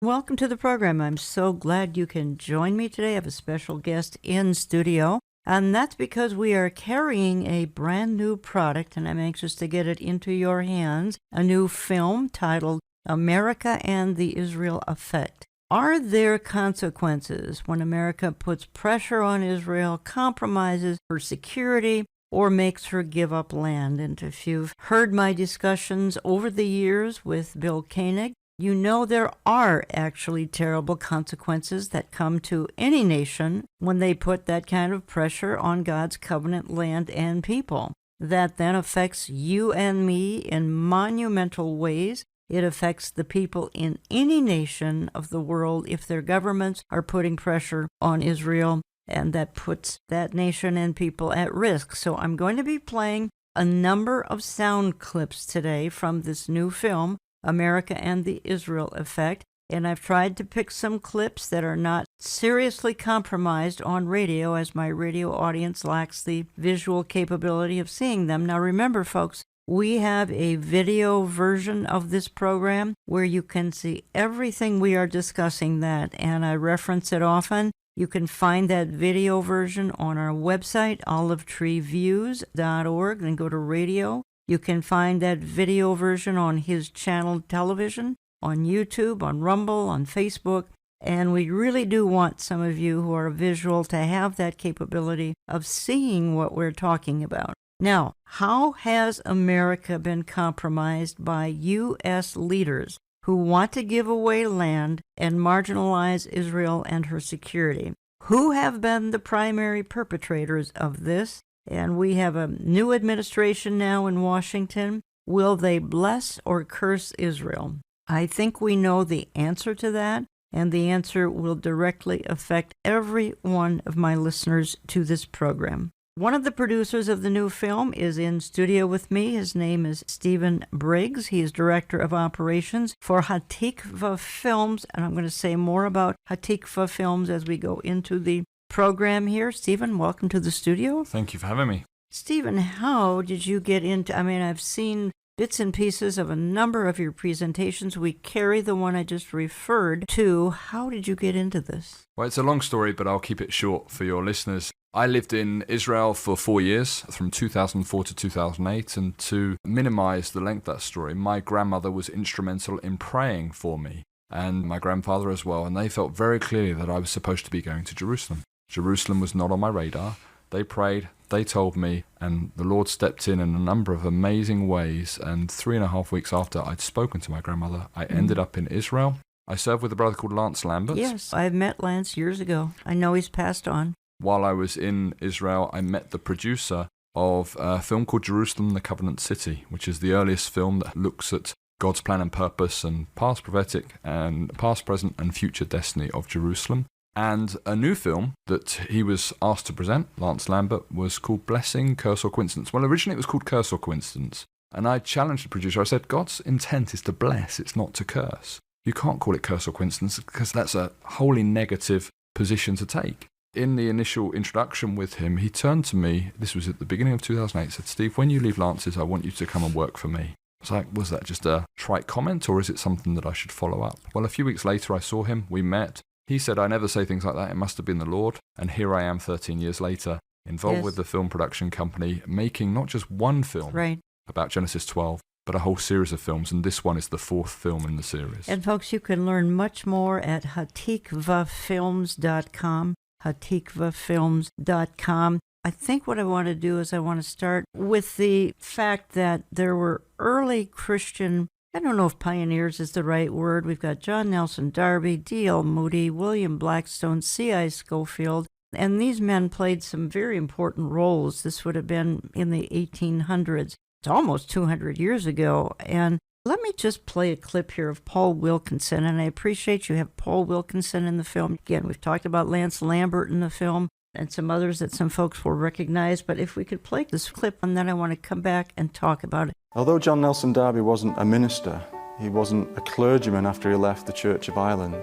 Welcome to the program. I'm so glad you can join me today. I have a special guest in studio, and that's because we are carrying a brand new product, and I'm anxious to get it into your hands, a new film titled America and the Israel Effect. Are there consequences when America puts pressure on Israel, compromises her security, or makes her give up land? And if you've heard my discussions over the years with Bill Koenig, you know there are actually terrible consequences that come to any nation when they put that kind of pressure on God's covenant land and people. That then affects you and me in monumental ways. It affects the people in any nation of the world if their governments are putting pressure on Israel, and that puts that nation and people at risk. So I'm going to be playing a number of sound clips today from this new film, America and the Israel Effect, and I've tried to pick some clips that are not seriously compromised on radio, as my radio audience lacks the visual capability of seeing them. Now remember, folks, we have a video version of this program where you can see everything we are discussing that, and I reference it often. You can find that video version on our website, olivetreeviews.org, then go to radio. You can find that video version on his channel television, on YouTube, on Rumble, on Facebook, and we really do want some of you who are visual to have that capability of seeing what we're talking about. Now, how has America been compromised by U.S. leaders who want to give away land and marginalize Israel and her security? Who have been the primary perpetrators of this? And we have a new administration now in Washington. Will they bless or curse Israel? I think we know the answer to that, and the answer will directly affect every one of my listeners to this program. One of the producers of the new film is in studio with me. His name is Stephen Briggs. He is Director of Operations for Hatikva Films, and I'm going to say more about Hatikva Films as we go into the program here. Stephen, welcome to the studio. Thank you for having me. Stephen, how did you get into, I've seen bits and pieces of a number of your presentations. We carry the one I just referred to. How did you get into this? Well, it's a long story, but I'll keep it short for your listeners. I lived in Israel for 4 years, from 2004 to 2008, and to minimize the length of that story, my grandmother was instrumental in praying for me, and my grandfather as well, and they felt very clearly that I was supposed to be going to Jerusalem. Jerusalem was not on my radar. They prayed, they told me, and the Lord stepped in a number of amazing ways. And 3.5 weeks after I'd spoken to my grandmother, I ended up in Israel. I served with a brother called Lance Lambert. Yes, I've met Lance years ago. I know he's passed on. While I was in Israel, I met the producer of a film called Jerusalem, the Covenant City, which is the earliest film that looks at God's plan and purpose and past prophetic and past, present, and future destiny of Jerusalem. And a new film that he was asked to present, Lance Lambert, was called Blessing, Curse or Coincidence. Well, originally it was called Curse or Coincidence. And I challenged the producer. I said, God's intent is to bless, it's not to curse. You can't call it curse or coincidence because that's a wholly negative position to take. In the initial introduction with him, he turned to me, this was at the beginning of 2008, said, Steve, when you leave Lance's, I want you to come and work for me. I was like, was that just a trite comment or is it something that I should follow up? Well, a few weeks later I saw him, we met. He said, I never say things like that. It must have been the Lord. And here I am 13 years later, involved with the film production company, making not just one film about Genesis 12, but a whole series of films. And this one is the 4th film in the series. And folks, you can learn much more at hatikvafilms.com, hatikvafilms.com. I think what I want to do is I want to start with the fact that there were early Christian, I don't know if pioneers is the right word. We've got John Nelson Darby, D.L. Moody, William Blackstone, C.I. Schofield, and these men played some very important roles. This would have been in the 1800s. It's almost 200 years ago. And let me just play a clip here of Paul Wilkinson, and I appreciate you have Paul Wilkinson in the film. Again, we've talked about Lance Lambert in the film and some others that some folks will recognize, but if we could play this clip, and then I want to come back and talk about it. Although John Nelson Darby wasn't a minister, he wasn't a clergyman after he left the Church of Ireland,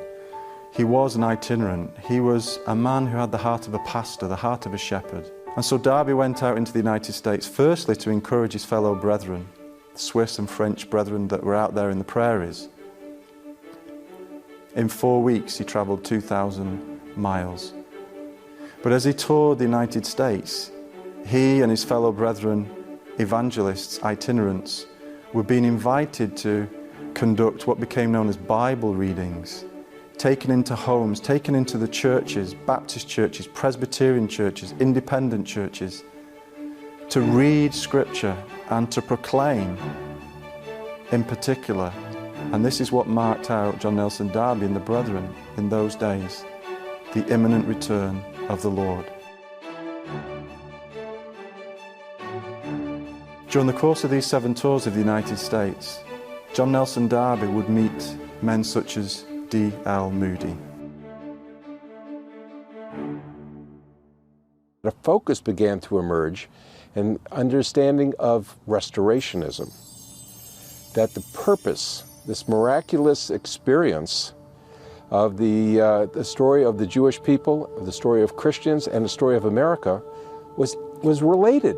he was an itinerant. He was a man who had the heart of a pastor, the heart of a shepherd. And so Darby went out into the United States, firstly to encourage his fellow brethren, Swiss and French brethren that were out there in the prairies. In 4 weeks, he traveled 2,000 miles. But as he toured the United States, he and his fellow brethren, evangelists, itinerants, were being invited to conduct what became known as Bible readings, taken into homes, taken into the churches, Baptist churches, Presbyterian churches, independent churches, to read Scripture and to proclaim in particular. And this is what marked out John Nelson Darby and the brethren in those days, the imminent return of the Lord. During the course of these 7 tours of the United States, John Nelson Darby would meet men such as D.L. Moody. A focus began to emerge, an understanding of restorationism, that the purpose, this miraculous experience of the story of the Jewish people, the story of Christians, and the story of America was related.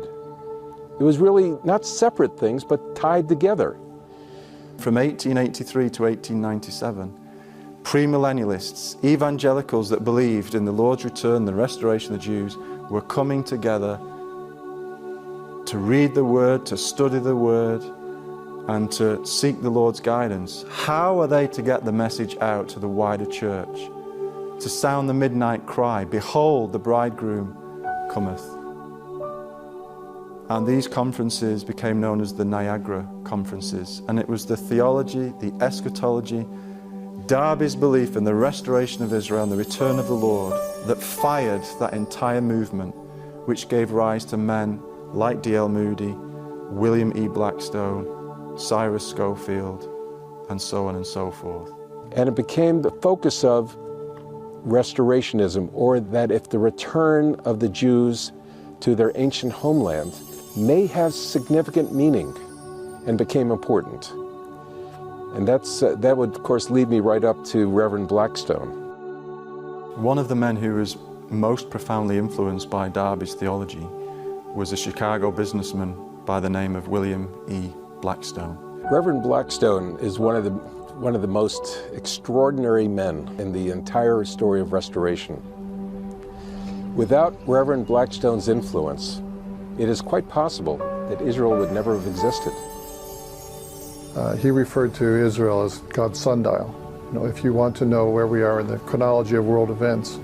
It was really not separate things, but tied together. From 1883 to 1897, premillennialists, evangelicals that believed in the Lord's return, the restoration of the Jews, were coming together to read the Word, to study the Word, and to seek the Lord's guidance. How are they to get the message out to the wider church? To sound the midnight cry, behold, the bridegroom cometh. And these conferences became known as the Niagara Conferences. And it was the theology, the eschatology, Darby's belief in the restoration of Israel and the return of the Lord that fired that entire movement, which gave rise to men like D.L. Moody, William E. Blackstone, Cyrus Schofield, and so on and so forth. And it became the focus of restorationism, or that if the return of the Jews to their ancient homeland may have significant meaning, and became important. And that would, of course, lead me right up to Reverend Blackstone. One of the men who was most profoundly influenced by Darby's theology was a Chicago businessman by the name of William E. Blackstone. Reverend Blackstone is one of the most extraordinary men in the entire story of restoration. Without Reverend Blackstone's influence, it is quite possible that Israel would never have existed. He referred to Israel as God's sundial. If you want to know where we are in the chronology of world events,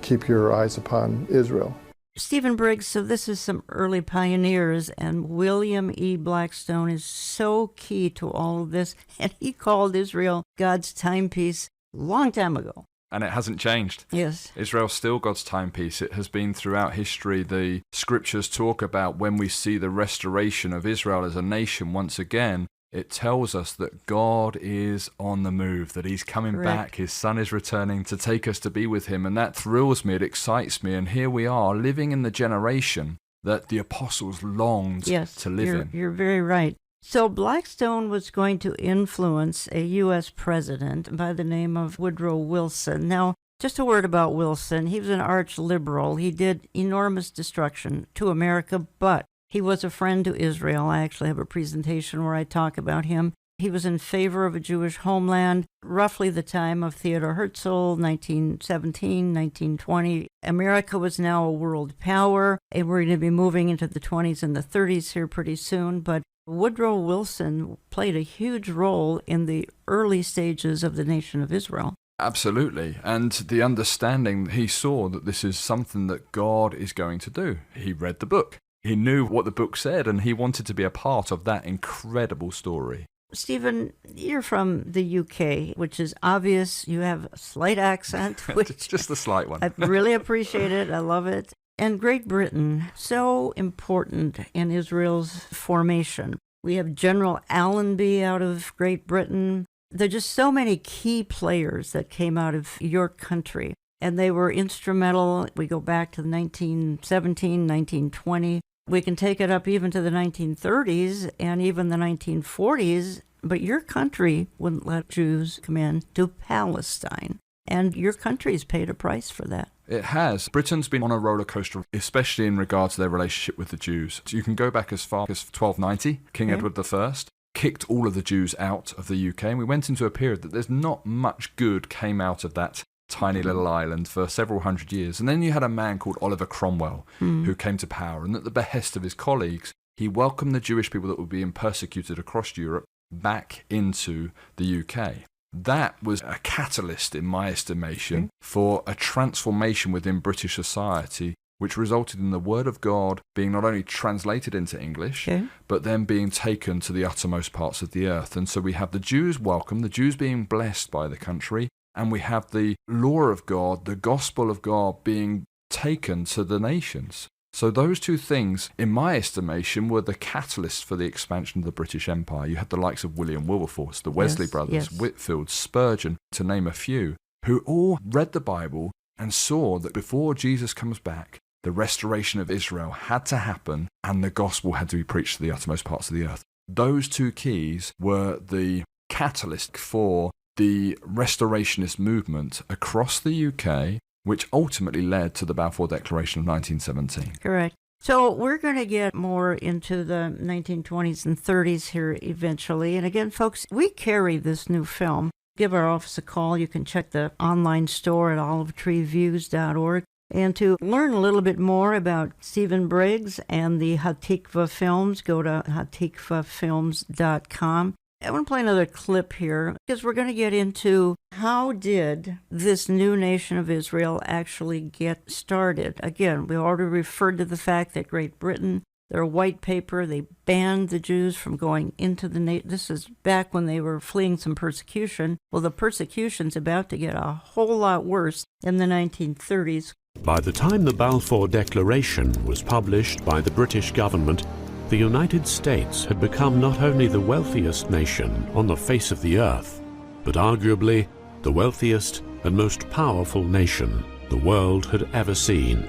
keep your eyes upon Israel. Stephen Briggs, so this is some early pioneers, and William E. Blackstone is so key to all of this, and he called Israel God's timepiece a long time ago. And it hasn't changed. Yes. Israel's still God's timepiece. It has been throughout history. The scriptures talk about when we see the restoration of Israel as a nation once again, it tells us that God is on the move, that he's coming back, his son is returning to take us to be with him, and that thrills me, it excites me, and here we are living in the generation that the apostles longed to live in. You're very right. So Blackstone was going to influence a U.S. president by the name of Woodrow Wilson. Now, just a word about Wilson. He was an arch liberal. He did enormous destruction to America, but he was a friend to Israel. I actually have a presentation where I talk about him. He was in favor of a Jewish homeland, roughly the time of Theodor Herzl, 1917, 1920. America was now a world power, and we're going to be moving into the 20s and the 30s here pretty soon. But Woodrow Wilson played a huge role in the early stages of the nation of Israel. Absolutely. And the understanding, he saw that this is something that God is going to do. He read the book. He knew what the book said, and he wanted to be a part of that incredible story. Stephen, you're from the UK, which is obvious. You have a slight accent. Which just a slight one. I really appreciate it. I love it. And Great Britain, so important in Israel's formation. We have General Allenby out of Great Britain. There are just so many key players that came out of your country, and they were instrumental. We go back to the 1917, 1920. We can take it up even to the 1930s and even the 1940s, but your country wouldn't let Jews come in to Palestine, and your country's paid a price for that. It has. Britain's been on a roller coaster, especially in regard to their relationship with the Jews. You can go back as far as 1290, King Edward I. kicked all of the Jews out of the UK, and we went into a period that there's not much good came out of that tiny little island for several hundred years. And then you had a man called Oliver Cromwell who came to power, and at the behest of his colleagues, he welcomed the Jewish people that were being persecuted across Europe back into the UK. That was a catalyst, in my estimation, for a transformation within British society, which resulted in the Word of God being not only translated into English, but then being taken to the uttermost parts of the earth. And so we have the Jews welcome, the Jews being blessed by the country, and we have the law of God, the gospel of God being taken to the nations. So those two things, in my estimation, were the catalyst for the expansion of the British Empire. You had the likes of William Wilberforce, the Wesley brothers, Whitfield, Spurgeon, to name a few, who all read the Bible and saw that before Jesus comes back, the restoration of Israel had to happen and the gospel had to be preached to the uttermost parts of the earth. Those two keys were the catalyst for the restorationist movement across the UK, which ultimately led to the Balfour Declaration of 1917. Correct. So we're going to get more into the 1920s and 30s here eventually. And again, folks, we carry this new film. Give our office a call. You can check the online store at olivetreeviews.org. And to learn a little bit more about Stephen Briggs and the Hatikva films, go to hatikvafilms.com. I want to play another clip here because we're going to get into how did this new nation of Israel actually get started. Again, we already referred to the fact that Great Britain, their white paper, they banned the Jews from going into the nation. This is back when they were fleeing some persecution. Well, the persecution's about to get a whole lot worse in the 1930s. By the time the Balfour Declaration was published by the British government, the United States had become not only the wealthiest nation on the face of the earth, but arguably the wealthiest and most powerful nation the world had ever seen.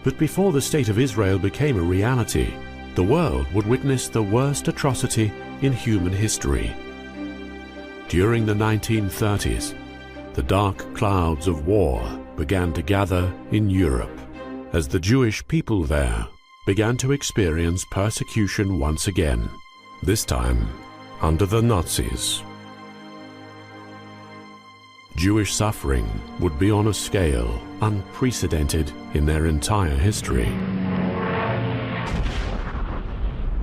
But before the State of Israel became a reality, the world would witness the worst atrocity in human history. During the 1930s, the dark clouds of war began to gather in Europe as the Jewish people there began to experience persecution once again, this time under the Nazis. Jewish suffering would be on a scale unprecedented in their entire history.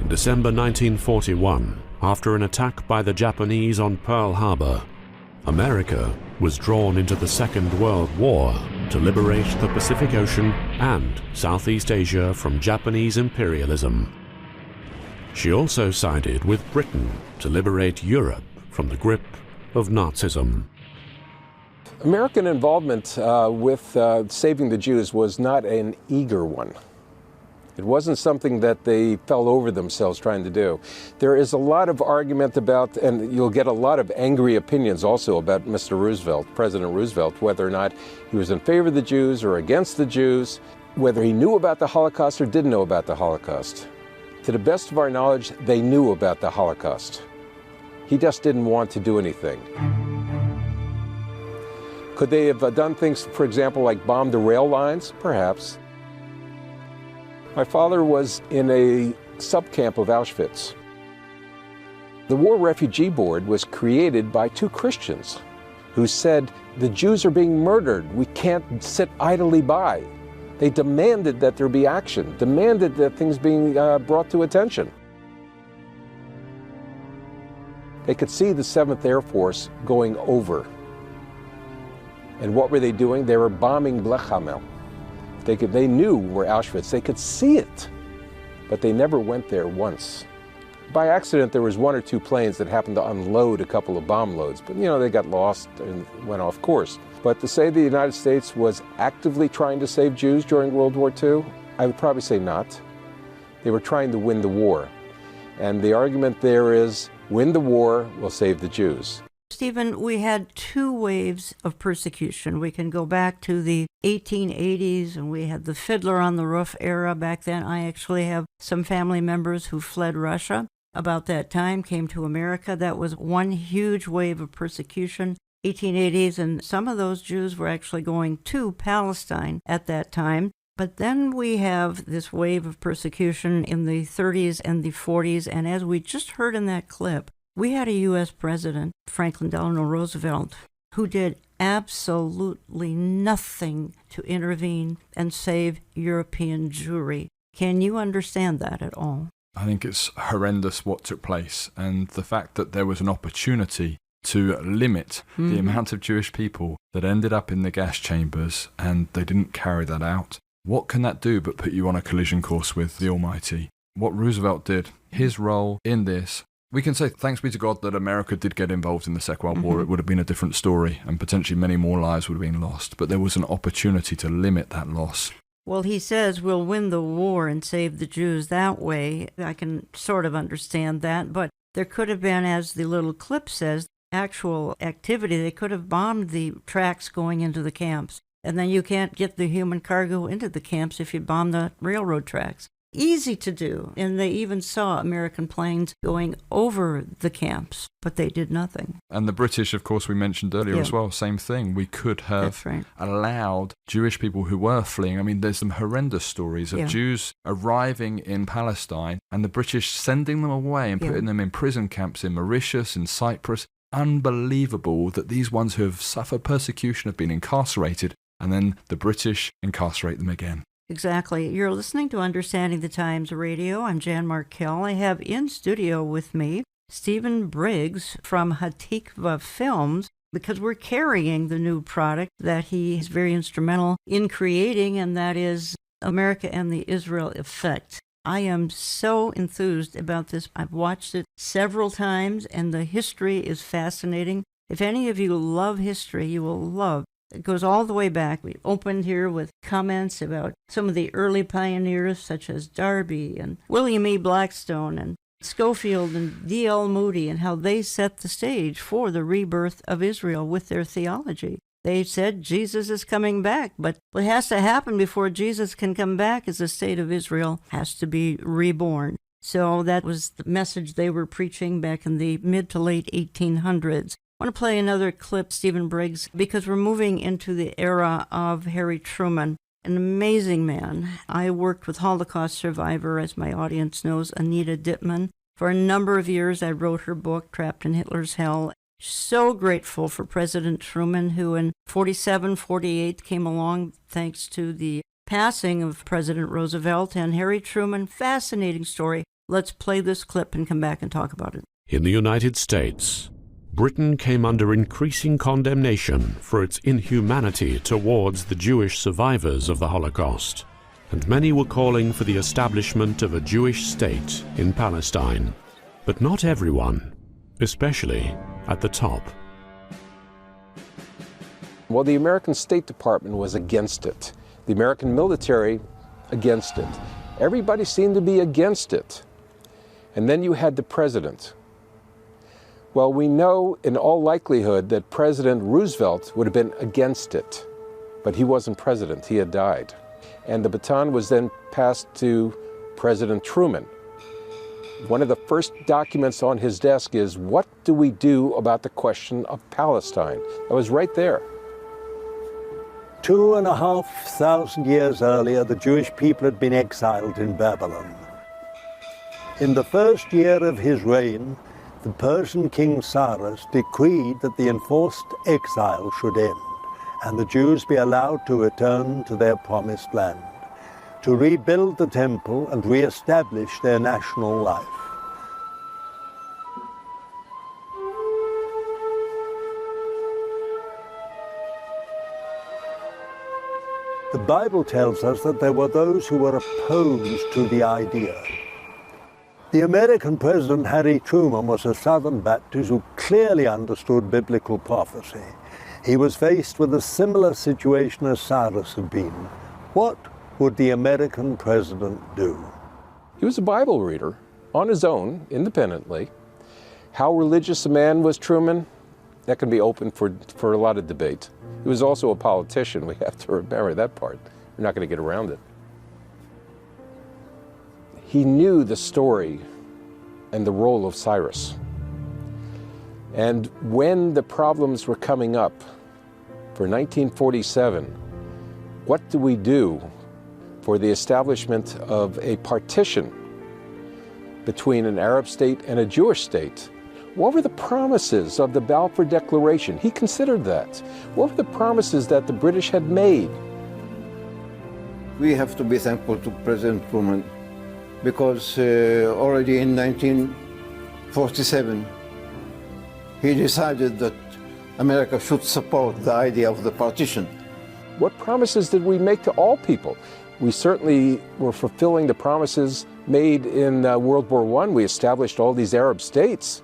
In December 1941, after an attack by the Japanese on Pearl Harbor, America was drawn into the Second World War to liberate the Pacific Ocean and Southeast Asia from Japanese imperialism. She also sided with Britain to liberate Europe from the grip of Nazism. American involvement with saving the Jews was not an eager one. It wasn't something that they fell over themselves trying to do. There is a lot of argument about, and you'll get a lot of angry opinions also about Mr. Roosevelt, President Roosevelt, whether or not he was in favor of the Jews or against the Jews, whether he knew about the Holocaust or didn't know about the Holocaust. To the best of our knowledge, they knew about the Holocaust. He just didn't want to do anything. Could they have done things, for example, like bomb the rail lines? Perhaps. My father was in a subcamp of Auschwitz. The War Refugee Board was created by two Christians who said, the Jews are being murdered. We can't sit idly by. They demanded that there be action, demanded that things being brought to attention. They could see the 7th Air Force going over. And what were they doing? They were bombing Blech Hamel. They knew where Auschwitz, they could see it, but they never went there once. By accident, there was 1 or 2 planes that happened to unload a couple of bomb loads, but they got lost and went off course. But to say the United States was actively trying to save Jews during World War II, I would probably say not. They were trying to win the war. And the argument there is, win the war, we'll save the Jews. Stephen, we had 2 waves of persecution. We can go back to the 1880s, and we had the Fiddler on the Roof era back then. I actually have some family members who fled Russia about that time, came to America. That was one huge wave of persecution, 1880s, and some of those Jews were actually going to Palestine at that time. But then we have this wave of persecution in the 30s and the 40s, and as we just heard in that clip, We had a U.S. President, Franklin Delano Roosevelt, who did absolutely nothing to intervene and save European Jewry. Can you understand that at all? I think it's horrendous what took place, and the fact that there was an opportunity to limit the amount of Jewish people that ended up in the gas chambers, and they didn't carry that out. What can that do but put you on a collision course with the Almighty? What Roosevelt did, his role in this, we can say thanks be to God that America did get involved in the Second World War. It would have been a different story, and potentially many more lives would have been lost, but there was an opportunity to limit that loss. Well, he says we'll win the war and save the Jews that way. I can sort of understand that, but there could have been, as the little clip says, actual activity. They could have bombed the tracks going into the camps, and then you can't get the human cargo into the camps if you bomb the railroad tracks. Easy to do, and they even saw American planes going over the camps, but they did nothing. And the British, of course, we mentioned earlier as well, same thing. We could have allowed Jewish people who were fleeing. I mean, there's some horrendous stories of Jews arriving in Palestine and the British sending them away and putting them in prison camps in Mauritius, in Cyprus. Unbelievable that these ones who have suffered persecution have been incarcerated, and then the British incarcerate them again. Exactly. You're listening to Understanding the Times Radio. I'm Jan Markell. I have in studio with me Stephen Briggs from Hatikva Films, because we're carrying the new product that he is very instrumental in creating, and that is America and the Israel Effect. I am so enthused about this. I've watched it several times, and the history is fascinating. If any of you love history, you will love. It goes all the way back. We opened here with comments about some of the early pioneers, such as Darby and William E. Blackstone and Schofield and D.L. Moody, and how they set the stage for the rebirth of Israel with their theology. They said Jesus is coming back, but what has to happen before Jesus can come back is the state of Israel has to be reborn. So that was the message they were preaching back in the mid to late 1800s. I want to play another clip, Stephen Briggs, because we're moving into the era of Harry Truman, an amazing man. I worked with Holocaust survivor, as my audience knows, Anita Dittman. For a number of years, I wrote her book, Trapped in Hitler's Hell. So grateful for President Truman, who in 47, 48 came along thanks to the passing of President Roosevelt and Harry Truman. Fascinating story. Let's play this clip and come back and talk about it. In the United States, Britain came under increasing condemnation for its inhumanity towards the Jewish survivors of the Holocaust, and many were calling for the establishment of a Jewish state in Palestine. But not everyone, especially at the top. Well, the American State Department was against it. The American military against it. Everybody seemed to be against it. And then you had the president. Well, we know in all likelihood that President Roosevelt would have been against it, but he wasn't president, he had died. And the baton was then passed to President Truman. One of the first documents on his desk is, what do we do about the question of Palestine? That was right there. 2,500 years earlier, the Jewish people had been exiled in Babylon. In the first year of his reign, the Persian king Cyrus decreed that the enforced exile should end, and the Jews be allowed to return to their promised land, to rebuild the temple and re-establish their national life. The Bible tells us that there were those who were opposed to the idea. The American President Harry Truman was a Southern Baptist who clearly understood biblical prophecy. He was faced with a similar situation as Cyrus had been. What would the American president do? He was a Bible reader on his own, independently. How religious a man was Truman? That can be open for a lot of debate. He was also a politician. We have to remember that part. We're not going to get around it. He knew the story and the role of Cyrus. And when the problems were coming up for 1947, what do we do for the establishment of a partition between an Arab state and a Jewish state? What were the promises of the Balfour Declaration? He considered that. What were the promises that the British had made? We have to be thankful to President Truman because already in 1947 he decided that America should support the idea of the partition. What promises did we make to all people? We certainly were fulfilling the promises made in World War I. We established all these Arab states.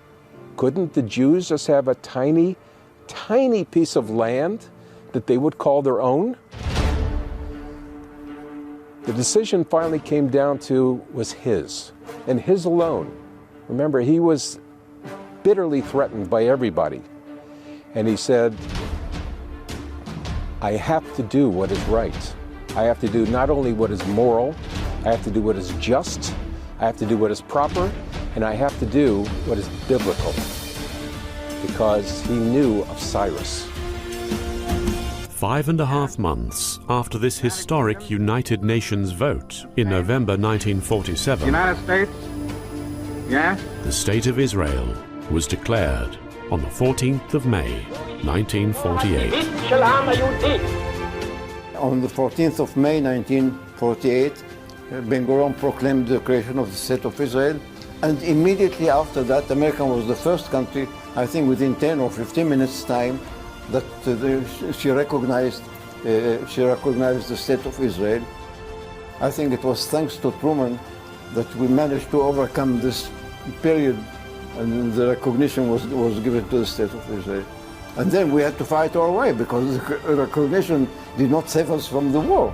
Couldn't the Jews just have a tiny, tiny piece of land that they would call their own? The decision finally came down to was his, and his alone. Remember, he was bitterly threatened by everybody. And he said, I have to do what is right. I have to do not only what is moral, I have to do what is just, I have to do what is proper, and I have to do what is biblical. Because he knew of Cyrus. 5.5 months after this historic United Nations vote in November 1947, United States, yes? the State of Israel was declared on the 14th of May, 1948. On the 14th of May 1948, Ben-Gurion proclaimed the creation of the State of Israel, and immediately after that, America was the first country, I think within 10 or 15 minutes' time, that she recognized the State of Israel. I think it was thanks to Truman that we managed to overcome this period, and the recognition was given to the State of Israel. And then we had to fight our way because the recognition did not save us from the war.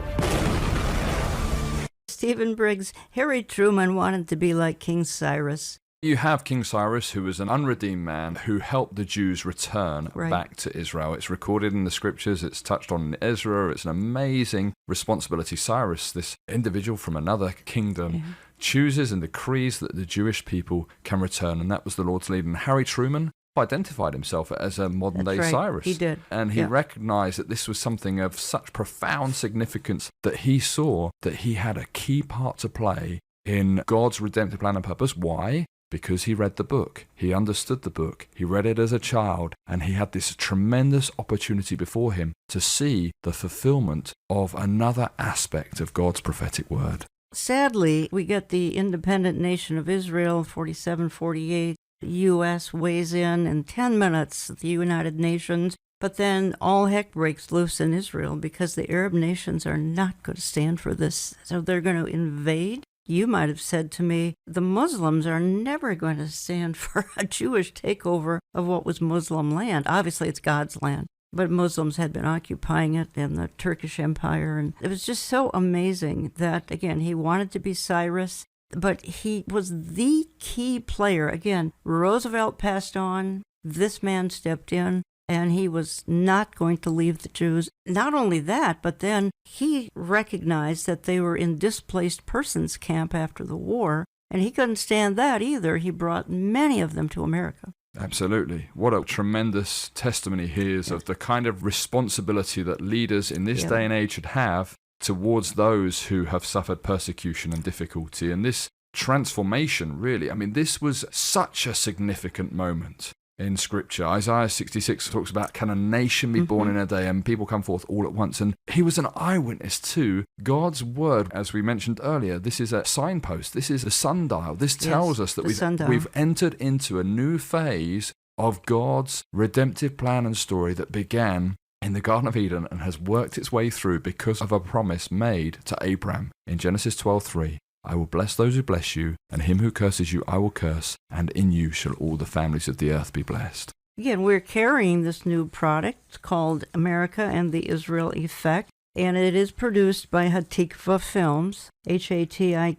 Stephen Briggs, Harry Truman wanted to be like King Cyrus. You have King Cyrus, who was an unredeemed man who helped the Jews return back to Israel. It's recorded in the scriptures, it's touched on in Ezra, it's an amazing responsibility. Cyrus, this individual from another kingdom, chooses and decrees that the Jewish people can return, and that was the Lord's lead. And Harry Truman identified himself as a modern-day Cyrus. He did. And he recognized that this was something of such profound significance that he saw that he had a key part to play in God's redemptive plan and purpose. Why? Because he read the book, he understood the book, he read it as a child, and he had this tremendous opportunity before him to see the fulfillment of another aspect of God's prophetic word. Sadly, we get the independent nation of Israel, 47-48. The U.S. weighs in 10 minutes, the United Nations. But then all heck breaks loose in Israel because the Arab nations are not going to stand for this. So they're going to invade. You might have said to me, the Muslims are never going to stand for a Jewish takeover of what was Muslim land. Obviously, it's God's land, but Muslims had been occupying it in the Turkish Empire. And it was just so amazing that, again, he wanted to be Cyrus, but he was the key player. Again, Roosevelt passed on, this man stepped in, and he was not going to leave the Jews. Not only that, but then he recognized that they were in displaced persons camp after the war, and he couldn't stand that either. He brought many of them to America. Absolutely. What a tremendous testimony he is of the kind of responsibility that leaders in this day and age should have towards those who have suffered persecution and difficulty. And this transformation, really, I mean, this was such a significant moment in Scripture. Isaiah 66 talks about, can a nation be born in a day, and people come forth all at once. And he was an eyewitness to God's word. As we mentioned earlier, this is a signpost. This is a sundial. This tells us that we've entered into a new phase of God's redemptive plan and story that began in the Garden of Eden and has worked its way through because of a promise made to Abraham in Genesis 12:3. I will bless those who bless you, and him who curses you I will curse, and in you shall all the families of the earth be blessed. Again, we're carrying this new product called America and the Israel Effect, and it is produced by Hatikvah Films, Hatikvah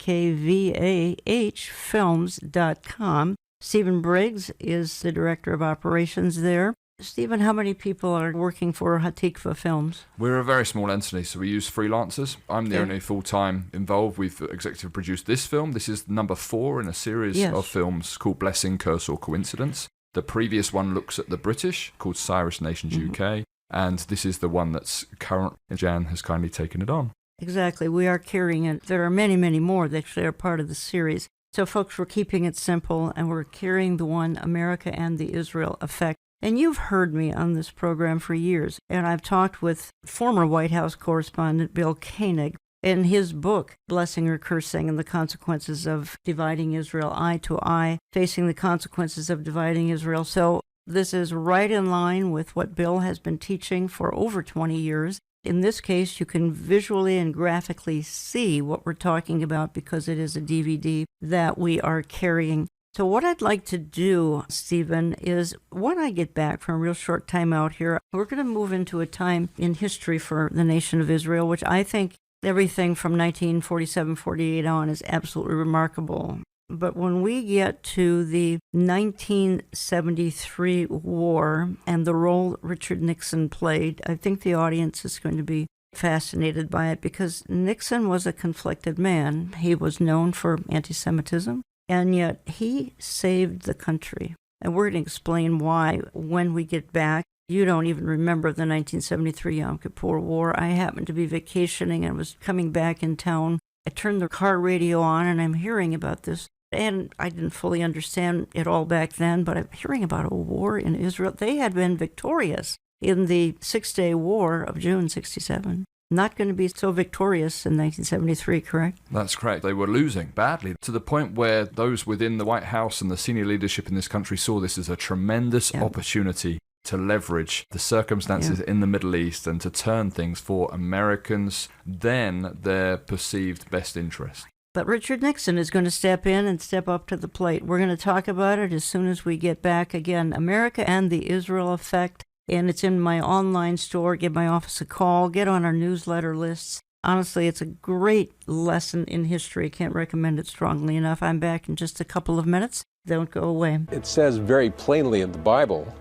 Films.com. Stephen Briggs is the Director of Operations there. Stephen, how many people are working for Hatikvah Films? We're a very small entity, so we use freelancers. I'm the only full-time involved. We've executive produced this film. This is number 4 in a series of films called Blessing, Curse or Coincidence. The previous one looks at the British, called Cyrus Nations UK, and this is the one that's current. Jan has kindly taken it on. Exactly. We are carrying it. There are many, many more that are part of the series. So, folks, we're keeping it simple, and we're carrying the one America and the Israel effect. And you've heard me on this program for years, and I've talked with former White House correspondent Bill Koenig in his book, Blessing or Cursing and the Consequences of Dividing Israel, Eye to Eye, Facing the Consequences of Dividing Israel. So this is right in line with what Bill has been teaching for over 20 years. In this case, you can visually and graphically see what we're talking about because it is a DVD that we are carrying. So what I'd like to do, Stephen, is when I get back from a real short time out here, we're going to move into a time in history for the nation of Israel, which I think everything from 1947-48 on is absolutely remarkable. But when we get to the 1973 war and the role Richard Nixon played, I think the audience is going to be fascinated by it because Nixon was a conflicted man. He was known for anti-Semitism. And yet he saved the country. And we're going to explain why when we get back. You don't even remember the 1973 Yom Kippur War. I happened to be vacationing and was coming back in town. I turned the car radio on and I'm hearing about this. And I didn't fully understand it all back then, but I'm hearing about a war in Israel. They had been victorious in the Six-Day War of June 67. Not going to be so victorious in 1973, correct? That's correct. They were losing badly to the point where those within the White House and the senior leadership in this country saw this as a tremendous opportunity to leverage the circumstances in the Middle East and to turn things for Americans, then their perceived best interest. But Richard Nixon is going to step in and step up to the plate. We're going to talk about it as soon as we get back. Again, America and the Israel Effect. And it's in my online store. Give my office a call. Get on our newsletter lists. Honestly, it's a great lesson in history. Can't recommend it strongly enough. I'm back in just a couple of minutes. Don't go away. It says very plainly in the Bible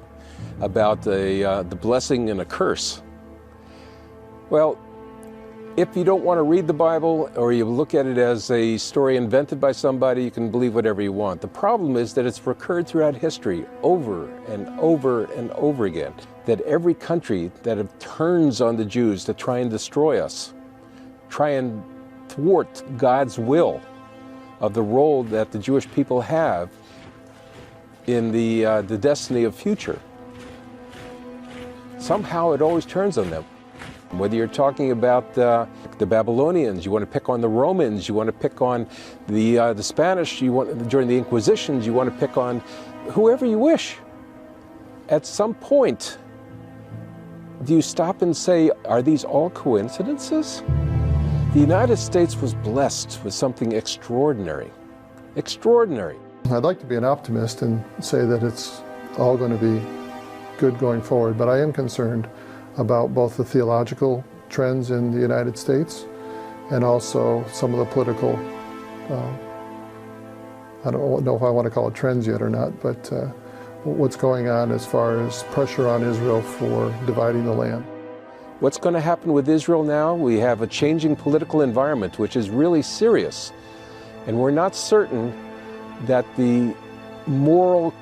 about the blessing and a curse. Well, if you don't want to read the Bible or you look at it as a story invented by somebody, you can believe whatever you want. The problem is that it's recurred throughout history over and over and over again, that every country that turns on the Jews to try and destroy us, try and thwart God's will of the role that the Jewish people have in the destiny of future, somehow it always turns on them. Whether you're talking about the Babylonians, you want to pick on the Romans, you want to pick on the Spanish, during the Inquisitions, you want to pick on whoever you wish. At some point, do you stop and say, are these all coincidences? The United States was blessed with something extraordinary. Extraordinary. I'd like to be an optimist and say that it's all going to be good going forward, but I am concerned about both the theological trends in the United States and also some of the political, I don't know if I want to call it trends yet or not, but what's going on as far as pressure on Israel for dividing the land. What's going to happen with Israel now? We have a changing political environment, which is really serious. And we're not certain that the moral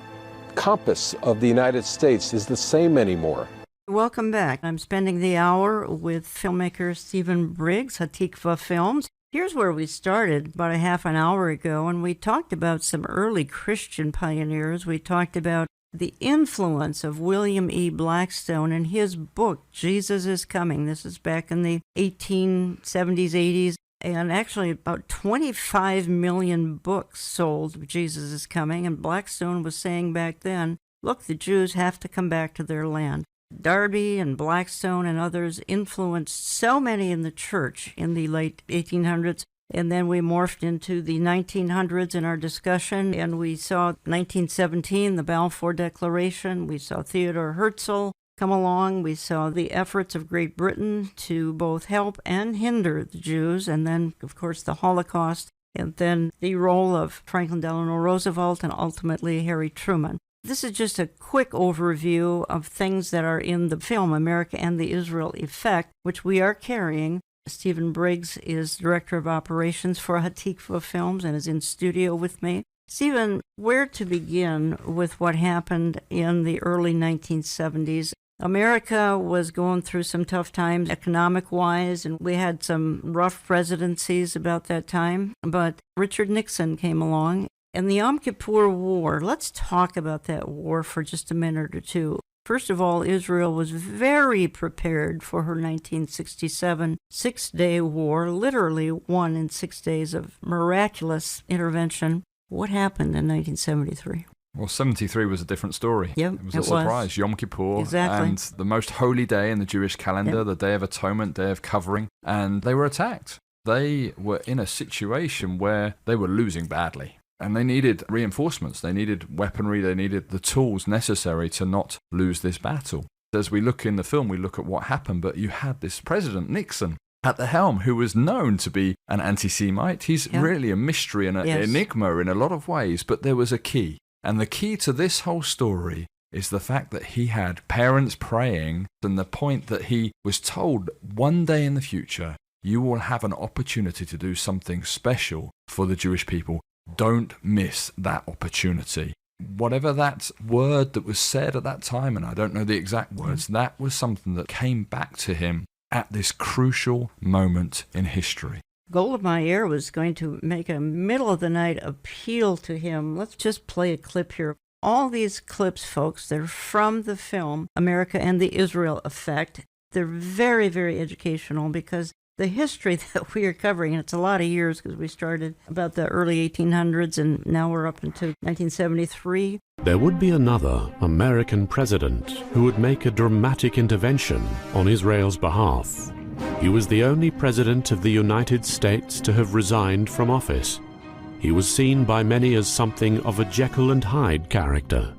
compass of the United States is the same anymore. Welcome back. I'm spending the hour with filmmaker Stephen Briggs, Hatikva Films. Here's where we started about a half an hour ago, and we talked about some early Christian pioneers. We talked about the influence of William E. Blackstone in his book, Jesus is Coming. This is back in the 1870s, 80s, and actually about 25 million books sold of Jesus is Coming, and Blackstone was saying back then, look, the Jews have to come back to their land. Darby and Blackstone and others influenced so many in the church in the late 1800s, and then we morphed into the 1900s in our discussion, and we saw 1917, the Balfour Declaration. We saw Theodore Herzl come along. We saw the efforts of Great Britain to both help and hinder the Jews, and then, of course, the Holocaust, and then the role of Franklin Delano Roosevelt and ultimately Harry Truman. This is just a quick overview of things that are in the film America and the Israel Effect, which we are carrying. Stephen Briggs is Director of Operations for Hatikva Films and is in studio with me. Stephen, where to begin with what happened in the early 1970s? America was going through some tough times economic-wise, and we had some rough presidencies about that time. But Richard Nixon came along, and the Yom Kippur War, let's talk about that war for just a minute or two. First of all, Israel was very prepared for her 1967 six-day war, literally won in 6 days of miraculous intervention. What happened in 1973? Well, 73 was a different story. Yep, it was a surprise. Yom Kippur. Exactly. And the most holy day in the Jewish calendar, the Day of Atonement, Day of Covering, and they were attacked. They were in a situation where they were losing badly, and they needed reinforcements. They needed weaponry. They needed the tools necessary to not lose this battle. As we look in the film, we look at what happened, but you had this President Nixon at the helm, who was known to be an anti-Semite. He's really a mystery and an enigma in a lot of ways, but there was a key. And the key to this whole story is the fact that he had parents praying, and the point that he was told one day in the future, you will have an opportunity to do something special for the Jewish people. Don't miss that opportunity. Whatever that word that was said at that time, and I don't know the exact words, that was something that came back to him at this crucial moment in history. Golda Meir was going to make a middle-of-the-night appeal to him. Let's just play a clip here. All these clips, folks, they're from the film America and the Israel Effect. They're very, very educational because the history that we are covering, and it's a lot of years because we started about the early 1800s and now we're up into 1973. There would be another American president who would make a dramatic intervention on Israel's behalf. He was the only president of the United States to have resigned from office. He was seen by many as something of a Jekyll and Hyde character,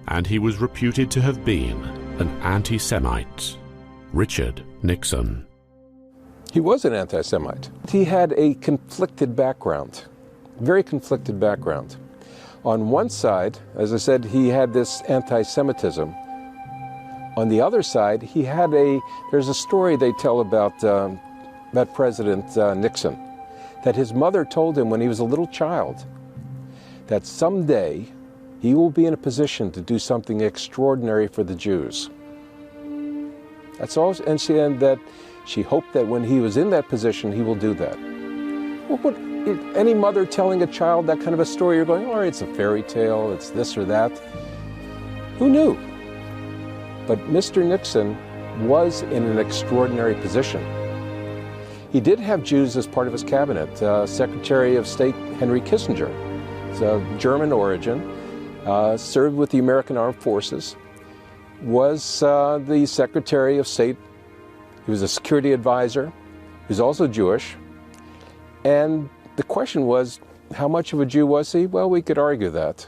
and he was reputed to have been an anti-Semite. Richard Nixon. He was an anti-Semite. He had a conflicted background, very conflicted background. On one side, as I said, he had this anti-Semitism. On the other side, he had there's a story they tell about President Nixon, that his mother told him when he was a little child that someday he will be in a position to do something extraordinary for the Jews. That's all, and that she hoped that when he was in that position, he will do that. Well, any mother telling a child that kind of a story, you're going, all right, it's a fairy tale, it's this or that. Who knew? But Mr. Nixon was in an extraordinary position. He did have Jews as part of his cabinet. Secretary of State Henry Kissinger, he's of German origin, served with the American Armed Forces, was the Secretary of State. He was a security advisor. He was also Jewish. And the question was, how much of a Jew was he? Well, we could argue that.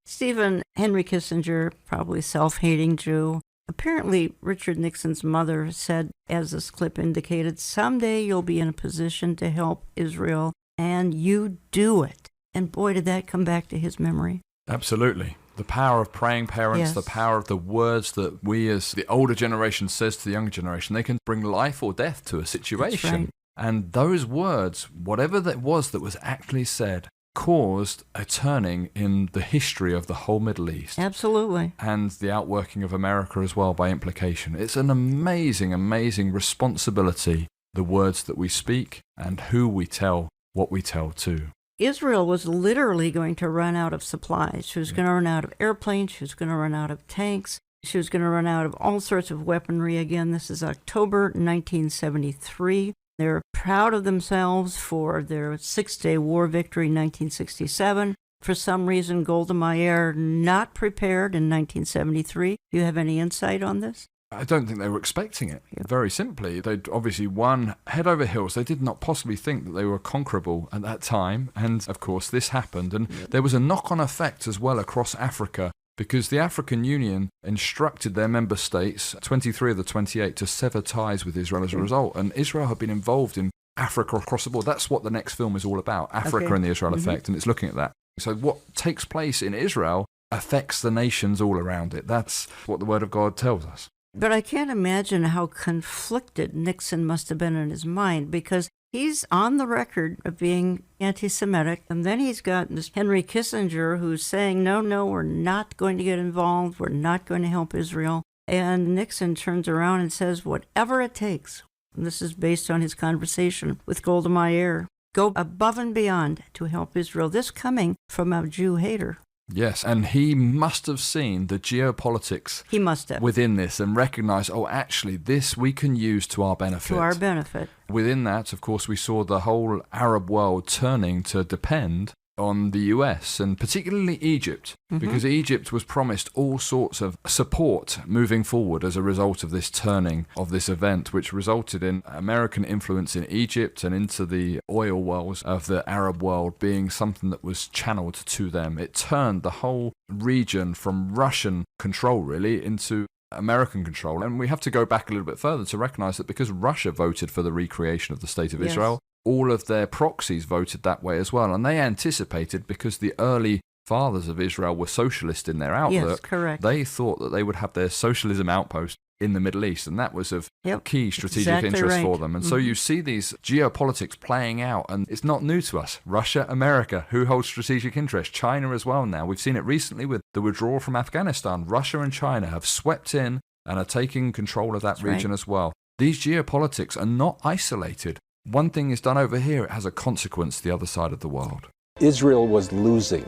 Stephen, Henry Kissinger, probably self-hating Jew. Apparently, Richard Nixon's mother said, as this clip indicated, someday you'll be in a position to help Israel, and you do it. And boy, did that come back to his memory. Absolutely. The power of praying parents, the power of the words that we as the older generation says to the younger generation, they can bring life or death to a situation. That's right. And those words, whatever that was actually said, caused a turning in the history of the whole Middle East. Absolutely. And the outworking of America as well by implication. It's an amazing, amazing responsibility, the words that we speak and who we tell what we tell to. Israel was literally going to run out of supplies. She was going to run out of airplanes. She was going to run out of tanks. She was going to run out of all sorts of weaponry. Again, this is October 1973. They're proud of themselves for their six-day war victory in 1967. For some reason, Golda Meir not prepared in 1973. Do you have any insight on this? I don't think they were expecting it. Very simply, they'd obviously won head over heels. They did not possibly think that they were conquerable at that time. And, of course, this happened. And there was a knock-on effect as well across Africa, because the African Union instructed their member states, 23 of the 28, to sever ties with Israel as a result. And Israel had been involved in Africa across the board. That's what the next film is all about, Africa and the Israel effect, and it's looking at that. So what takes place in Israel affects the nations all around it. That's what the Word of God tells us. But I can't imagine how conflicted Nixon must have been in his mind, because he's on the record of being anti-Semitic, and then he's got this Henry Kissinger who's saying, no, we're not going to get involved, we're not going to help Israel. And Nixon turns around and says, whatever it takes. And this is based on his conversation with Golda Meir. Go above and beyond to help Israel. This coming from a Jew hater. Yes, and he must have seen the geopolitics He must have. within this and recognized, actually, this we can use to our benefit. To our benefit. Within that, of course, we saw the whole Arab world turning to depend on the US, and particularly Egypt, because Egypt was promised all sorts of support moving forward as a result of this turning of this event, which resulted in American influence in Egypt and into the oil wells of the Arab world being something that was channeled to them. It turned the whole region from Russian control, really, into American control. And we have to go back a little bit further to recognize that because Russia voted for the recreation of the State of Israel, all of their proxies voted that way as well. And they anticipated, because the early fathers of Israel were socialist in their outlook, Yes, correct. they thought that they would have their socialism outpost in the Middle East, and that was of key strategic Exactly interest right. for them. And so you see these geopolitics playing out, and it's not new to us. Russia, America, who holds strategic interest? China as well now. We've seen it recently with the withdrawal from Afghanistan. Russia and China have swept in and are taking control of that region as well. These geopolitics are not isolated. One thing is done over here, it has a consequence the other side of the world. Israel was losing.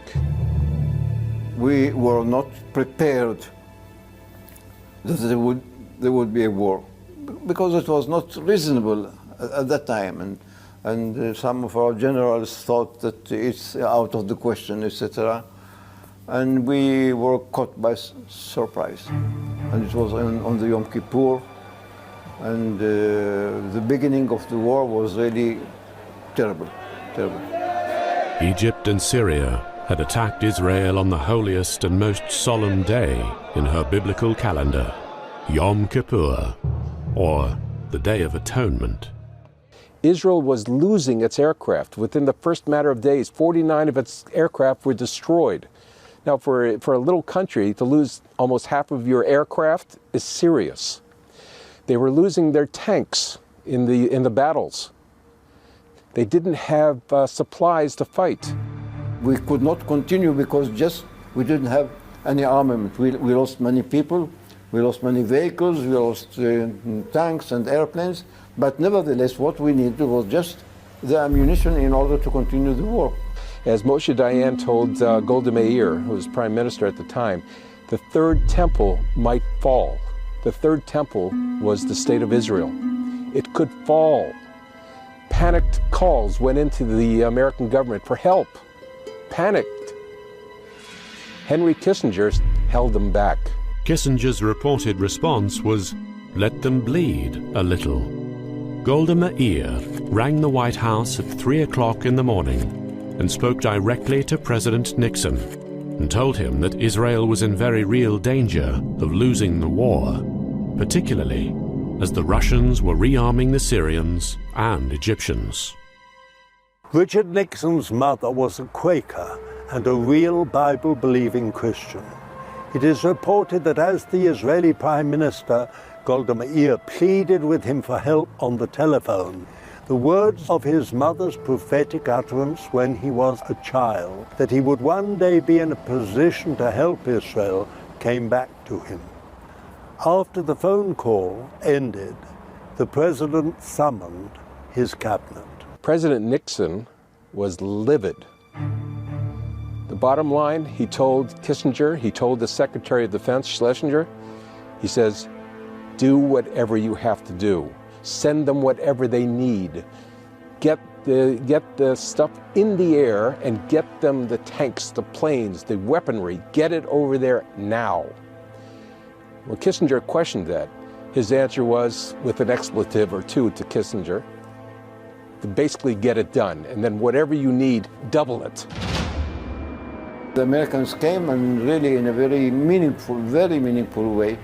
We were not prepared that there would be a war, because it was not reasonable at that time, and some of our generals thought that it's out of the question, etc. And we were caught by surprise, and it was on the Yom Kippur. And the beginning of the war was really terrible. Egypt and Syria had attacked Israel on the holiest and most solemn day in her biblical calendar, Yom Kippur, or the Day of Atonement. Israel was losing its aircraft. Within the first matter of days, 49 of its aircraft were destroyed. Now, for a little country to lose almost half of your aircraft is serious. They were losing their tanks in the battles. They didn't have supplies to fight. We could not continue because we didn't have any armament. We lost many people, we lost many vehicles, we lost tanks and airplanes, but nevertheless what we needed was just the ammunition in order to continue the war. As Moshe Dayan told Golda Meir, who was prime minister at the time, the third temple might fall. The third temple was the state of Israel. It could fall. Panicked calls went into the American government for help. Panicked. Henry Kissinger held them back. Kissinger's reported response was, "Let them bleed a little." Golda Meir rang the White House at 3 o'clock in the morning and spoke directly to President Nixon and told him that Israel was in very real danger of losing the war, particularly as the Russians were rearming the Syrians and Egyptians. Richard Nixon's mother was a Quaker and a real Bible-believing Christian. It is reported that as the Israeli Prime Minister, Golda Meir pleaded with him for help on the telephone, the words of his mother's prophetic utterance when he was a child, that he would one day be in a position to help Israel, came back to him. After the phone call ended, the president summoned his cabinet. President Nixon was livid. The bottom line, he told Kissinger, he told the Secretary of Defense, Schlesinger, he says, do whatever you have to do. Send them whatever they need. Get the stuff in the air and get them the tanks, the planes, the weaponry. Get it over there now. When Kissinger questioned that, his answer was, with an expletive or two to Kissinger, to basically get it done. And then whatever you need, double it. The Americans came, and really in a very meaningful way.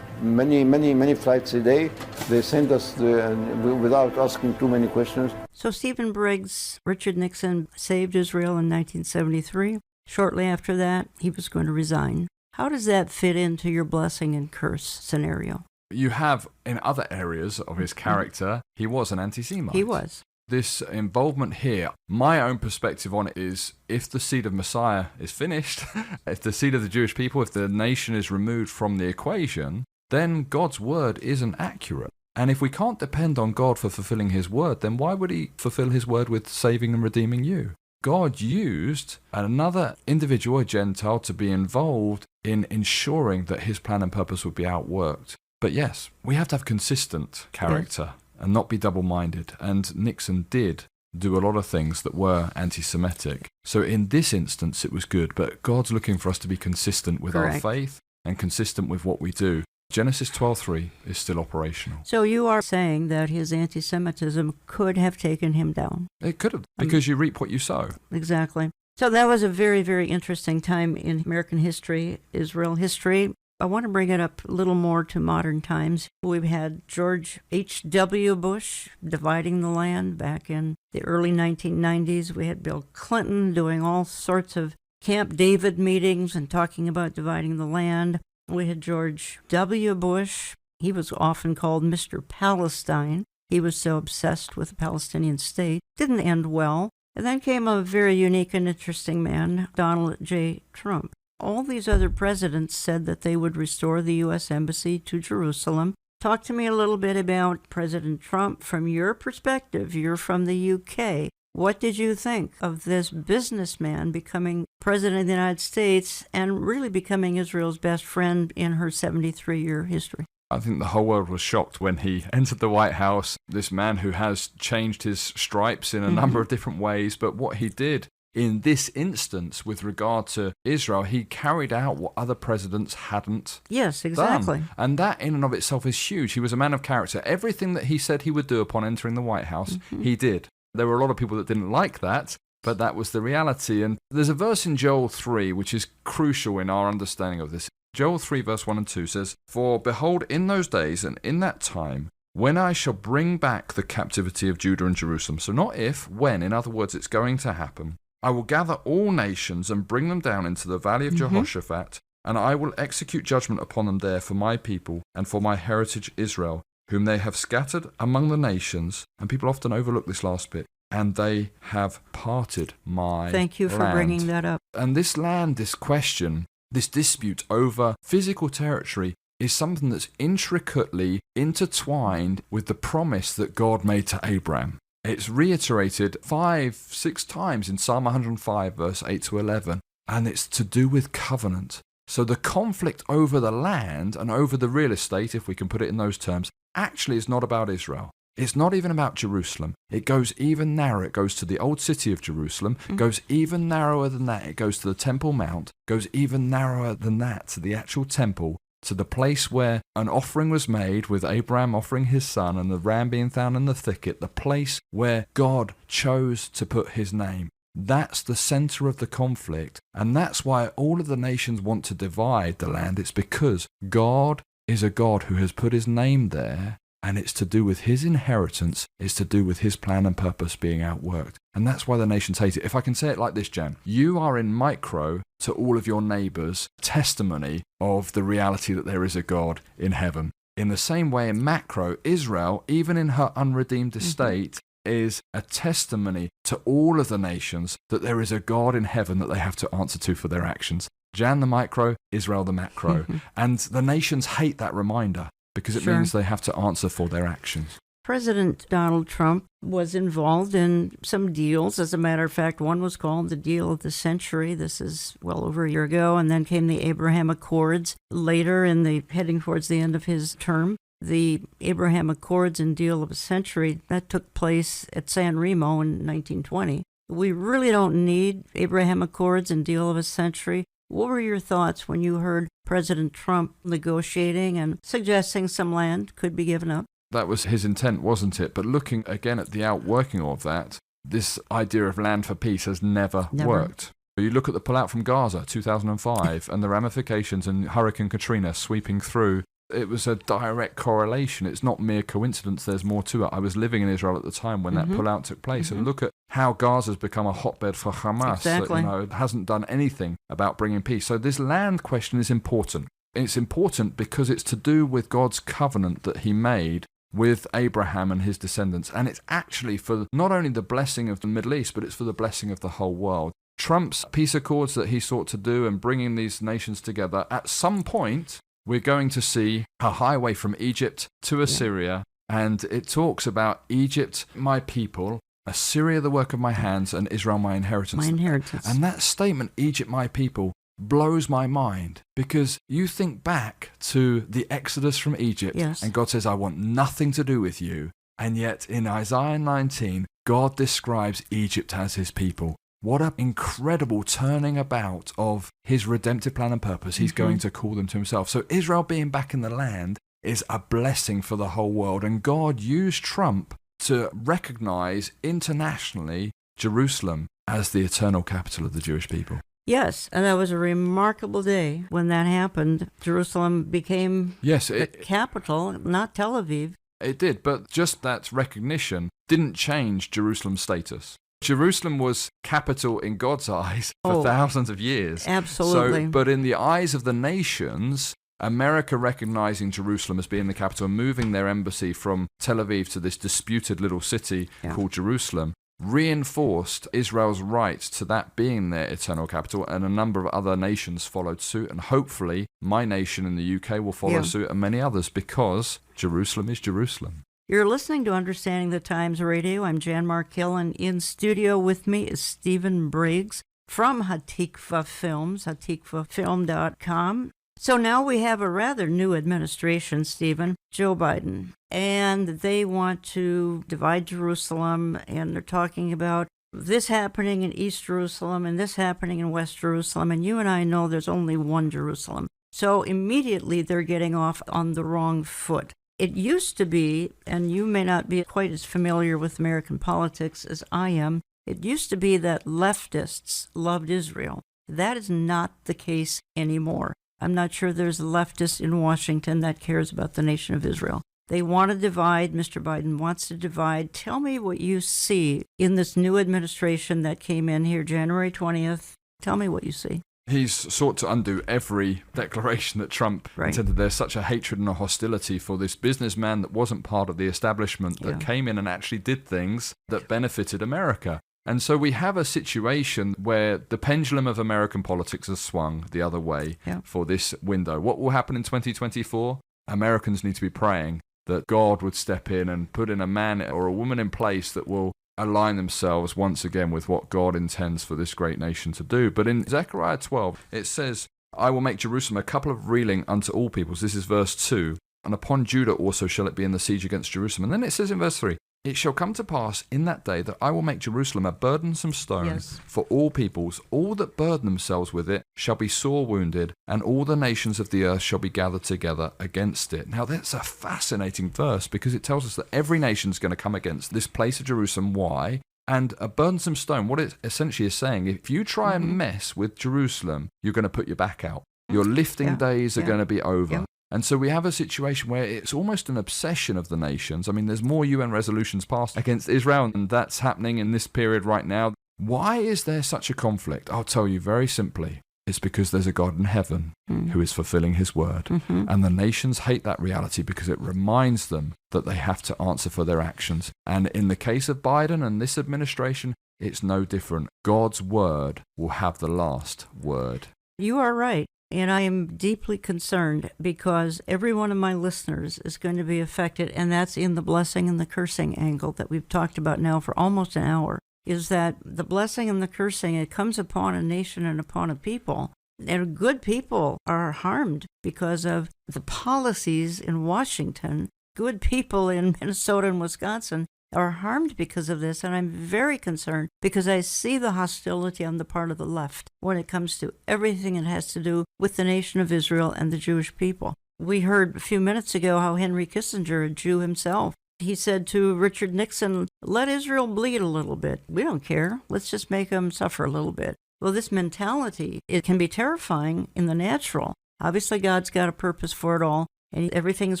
Many flights a day. They sent us without asking too many questions. So Stephen Briggs, Richard Nixon saved Israel in 1973. Shortly after that, he was going to resign. How does that fit into your blessing and curse scenario? You have, in other areas of his character, he was an anti-Semite. He was. This involvement here, my own perspective on it is, if the seed of Messiah is finished, if the seed of the Jewish people, if the nation is removed from the equation, then God's word isn't accurate. And if we can't depend on God for fulfilling his word, then why would he fulfill his word with saving and redeeming you? God used another individual, a Gentile, to be involved in ensuring that his plan and purpose would be outworked. But yes, we have to have consistent character and not be double-minded. And Nixon did do a lot of things that were anti-Semitic. So in this instance, it was good. But God's looking for us to be consistent with our faith and consistent with what we do. Genesis 12:3 is still operational. So you are saying that his anti-Semitism could have taken him down? It could have, because you reap what you sow. Exactly. So that was a very, very interesting time in American history, Israel history. I want to bring it up a little more to modern times. We've had George H.W. Bush dividing the land back in the early 1990s. We had Bill Clinton doing all sorts of Camp David meetings and talking about dividing the land. We had George W. Bush. He was often called Mr. Palestine. He was so obsessed with the Palestinian state. Didn't end well. And then came a very unique and interesting man, Donald J. Trump. All these other presidents said that they would restore the U.S. Embassy to Jerusalem. Talk to me a little bit about President Trump from your perspective. You're from the U.K. What did you think of this businessman becoming president of the United States and really becoming Israel's best friend in her 73-year history? I think the whole world was shocked when he entered the White House, this man who has changed his stripes in a number of different ways. But what he did in this instance with regard to Israel, he carried out what other presidents hadn't done. And that in and of itself is huge. He was a man of character. Everything that he said he would do upon entering the White House, he did. There were a lot of people that didn't like that, but that was the reality. And there's a verse in Joel 3 which is crucial in our understanding of this. Joel 3 verse 1 and 2 says, "For behold, in those days and in that time, when I shall bring back the captivity of Judah and Jerusalem," so not if, when, in other words, it's going to happen, "I will gather all nations and bring them down into the valley of Jehoshaphat, and I will execute judgment upon them there for my people and for my heritage Israel, whom they have scattered among the nations," and people often overlook this last bit, "and they have parted my Thank you for land." bringing that up. And this land, this question, this dispute over physical territory is something that's intricately intertwined with the promise that God made to Abraham. It's reiterated 5-6 times in Psalm 105, verse 8 to 11, and it's to do with covenant. So the conflict over the land and over the real estate, if we can put it in those terms, actually is not about Israel. It's not even about Jerusalem. It goes even narrower. It goes to the old city of Jerusalem, goes even narrower than that. It goes to the Temple Mount, goes even narrower than that to the actual temple, to the place where an offering was made with Abraham offering his son and the ram being found in the thicket, the place where God chose to put his name. That's the center of the conflict, and that's why all of the nations want to divide the land. It's because God is a God who has put his name there, and it's to do with his inheritance, it's to do with his plan and purpose being outworked. And that's why the nations hate it. If I can say it like this, Jan, you are in micro to all of your neighbours testimony of the reality that there is a God in heaven. In the same way, in macro, Israel, even in her unredeemed estate, is a testimony to all of the nations that there is a God in heaven that they have to answer to for their actions. Jan the micro, Israel the macro. And the nations hate that reminder because it means they have to answer for their actions. President Donald Trump was involved in some deals. As a matter of fact, one was called the Deal of the Century. This is well over a year ago. And then came the Abraham Accords later heading towards the end of his term. The Abraham Accords and Deal of a Century, that took place at San Remo in 1920. We really don't need Abraham Accords and Deal of a Century. What were your thoughts when you heard President Trump negotiating and suggesting some land could be given up? That was his intent, wasn't it? But looking again at the outworking of that, this idea of land for peace has never worked. You look at the pullout from Gaza, 2005, and the ramifications and Hurricane Katrina sweeping through. It was a direct correlation. It's not mere coincidence. There's more to it. I was living in Israel at the time when that pullout took place. And look at how Gaza's become a hotbed for Hamas. Exactly. That, it hasn't done anything about bringing peace. So this land question is important. It's important because it's to do with God's covenant that he made with Abraham and his descendants. And it's actually for not only the blessing of the Middle East, but it's for the blessing of the whole world. Trump's peace accords that he sought to do and bringing these nations together at some point we're going to see a highway from Egypt to Assyria, and it talks about Egypt, my people, Assyria, the work of my hands, and Israel, my inheritance. My inheritance. And that statement, Egypt, my people, blows my mind, because you think back to the Exodus from Egypt, and God says, I want nothing to do with you. And yet in Isaiah 19, God describes Egypt as his people. What an incredible turning about of his redemptive plan and purpose. He's going to call them to himself. So Israel being back in the land is a blessing for the whole world. And God used Trump to recognize internationally Jerusalem as the eternal capital of the Jewish people. Yes, and that was a remarkable day when that happened. Jerusalem became the capital, not Tel Aviv. It did, but just that recognition didn't change Jerusalem's status. Jerusalem was capital in God's eyes for thousands of years. Absolutely. But in the eyes of the nations, America recognizing Jerusalem as being the capital and moving their embassy from Tel Aviv to this disputed little city called Jerusalem reinforced Israel's right to that being their eternal capital, and a number of other nations followed suit, and hopefully my nation in the UK will follow suit, and many others, because Jerusalem is Jerusalem. You're listening to Understanding the Times Radio. I'm Jan Markell, and in studio with me is Stephen Briggs from Hatikva Films, hatikvafilm.com. So now we have a rather new administration, Stephen, Joe Biden, and they want to divide Jerusalem, and they're talking about this happening in East Jerusalem and this happening in West Jerusalem, and you and I know there's only one Jerusalem. So immediately they're getting off on the wrong foot. It used to be, and you may not be quite as familiar with American politics as I am, it used to be that leftists loved Israel. That is not the case anymore. I'm not sure there's a leftist in Washington that cares about the nation of Israel. They want to divide. Mr. Biden wants to divide. Tell me what you see in this new administration that came in here January 20th. Tell me what you see. He's sought to undo every declaration that Trump intended. There's such a hatred and a hostility for this businessman that wasn't part of the establishment, that came in and actually did things that benefited America. And so we have a situation where the pendulum of American politics has swung the other way for this window. What will happen in 2024? Americans need to be praying that God would step in and put in a man or a woman in place that will align themselves once again with what God intends for this great nation to do. But in Zechariah 12, it says, I will make Jerusalem a couple of reeling unto all peoples. This is verse 2. And upon Judah also shall it be in the siege against Jerusalem. And then it says in verse 3, it shall come to pass in that day that I will make Jerusalem a burdensome stone for all peoples. All that burden themselves with it shall be sore wounded, and all the nations of the earth shall be gathered together against it. Now that's a fascinating verse, because it tells us that every nation is going to come against this place of Jerusalem. Why? And a burdensome stone, what it essentially is saying, if you try and mess with Jerusalem, you're going to put your back out. Your lifting days are going to be over. And so we have a situation where it's almost an obsession of the nations. I mean, there's more UN resolutions passed against Israel, and that's happening in this period right now. Why is there such a conflict? I'll tell you very simply. It's because there's a God in heaven who is fulfilling his word. And the nations hate that reality because it reminds them that they have to answer for their actions. And in the case of Biden and this administration, it's no different. God's word will have the last word. You are right. And I am deeply concerned because every one of my listeners is going to be affected, and that's in the blessing and the cursing angle that we've talked about now for almost an hour, is that the blessing and the cursing, it comes upon a nation and upon a people. And good people are harmed because of the policies in Washington. Good people in Minnesota and Wisconsin are harmed because of this, and I'm very concerned because I see the hostility on the part of the left when it comes to everything that has to do with the nation of Israel and the Jewish people. We heard a few minutes ago how Henry Kissinger, a Jew himself, he said to Richard Nixon, let Israel bleed a little bit. We don't care. Let's just make them suffer a little bit. Well, this mentality, it can be terrifying in the natural. Obviously, God's got a purpose for it all. And everything is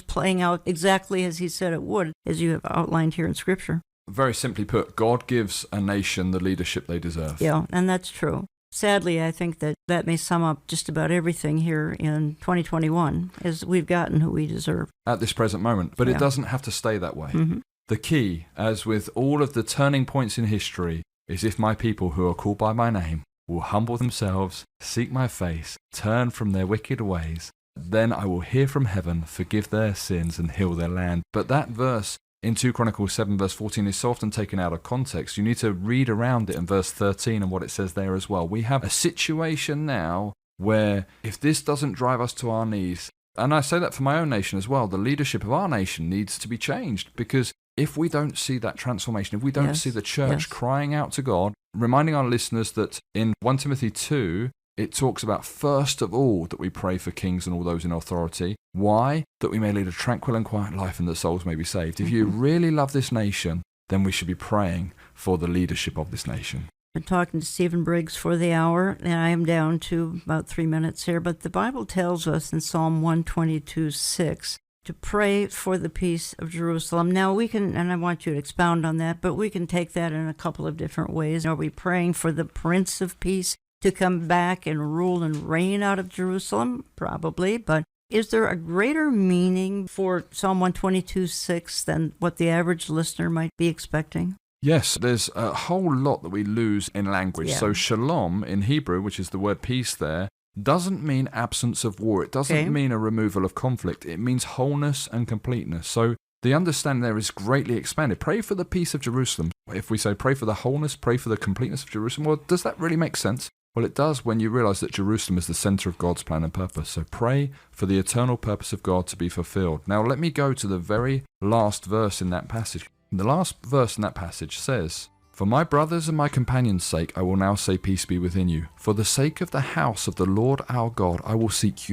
playing out exactly as he said it would, as you have outlined here in Scripture. Very simply put, God gives a nation the leadership they deserve. Yeah, and that's true. Sadly, I think that may sum up just about everything here in 2021, as we've gotten who we deserve. At this present moment. But it doesn't have to stay that way. The key, as with all of the turning points in history, is if my people who are called by my name will humble themselves, seek my face, turn from their wicked ways, Then I will hear from heaven, forgive their sins, and heal their land. But that verse in 2 Chronicles 7 verse 14 is so often taken out of context. You need to read around it in verse 13 and what it says there as well. We have a situation now where if this doesn't drive us to our knees, and I say that for my own nation as well, the leadership of our nation needs to be changed, because if we don't see that transformation, if we don't see the church crying out to God, reminding our listeners that in 1 Timothy 2, it talks about first of all that we pray for kings and all those in authority. Why? That we may lead a tranquil and quiet life and that souls may be saved. If you really love this nation, then we should be praying for the leadership of this nation. Been talking to Stephen Briggs for the hour, and I am down to about 3 minutes here, but the Bible tells us in Psalm 122:6 to pray for the peace of Jerusalem. Now we can, and I want you to expound on that, but we can take that in a couple of different ways. Are we praying for the Prince of Peace to come back and rule and reign out of Jerusalem? Probably, but is there a greater meaning for Psalm 122:6 than what the average listener might be expecting? Yes, there's a whole lot that we lose in language. Yeah. So shalom in Hebrew, which is the word peace there, doesn't mean absence of war. It doesn't mean a removal of conflict. It means wholeness and completeness. So the understanding there is greatly expanded. Pray for the peace of Jerusalem. If we say pray for the wholeness, pray for the completeness of Jerusalem, well, does that really make sense? Well, it does when you realize that Jerusalem is the center of God's plan and purpose. So pray for the eternal purpose of God to be fulfilled. Now, let me go to the very last verse in that passage. The last verse in that passage says, "For my brothers and my companions' sake, I will now say peace be within you. For the sake of the house of the Lord our God, I will seek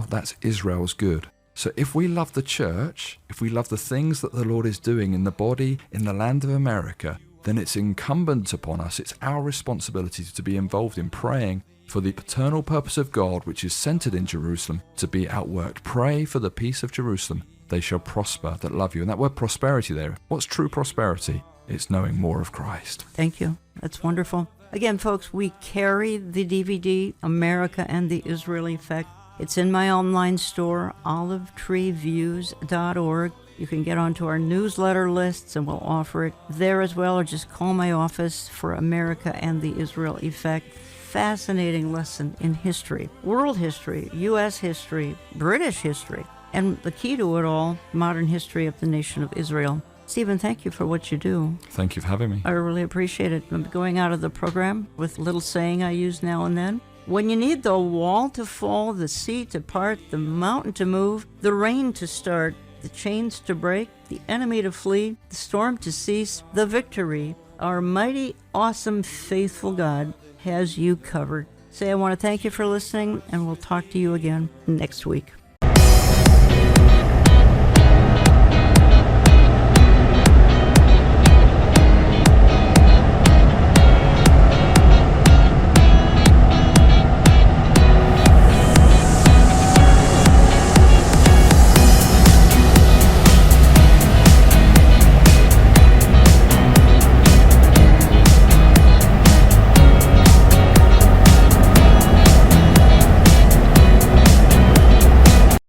that's Israel's good." So if we love the church, if we love the things that the Lord is doing in the body, in the land of America, then it's incumbent upon us, it's our responsibility to be involved in praying for the eternal purpose of God, which is centered in Jerusalem, to be outworked. Pray for the peace of Jerusalem. They shall prosper that love you. And that word prosperity there, what's true prosperity? It's knowing more of Christ. Thank you. That's wonderful. Again, folks, we carry the DVD, America and the Israel Effect. It's in my online store, olivetreeviews.org. You can get onto our newsletter lists and we'll offer it there as well, or just call my office for America and the Israel Effect. Fascinating lesson in history, world history, U.S. history, British history, and the key to it all, modern history of the nation of Israel. Stephen, thank you for what you do. Thank you for having me. I really appreciate it. I'm going out of the program with a little saying I use now and then. When you need the wall to fall, the sea to part, the mountain to move, the rain to start, the chains to break, the enemy to flee, the storm to cease, the victory, our mighty, awesome, faithful God has you covered. Say, I want to thank you for listening, and we'll talk to you again next week.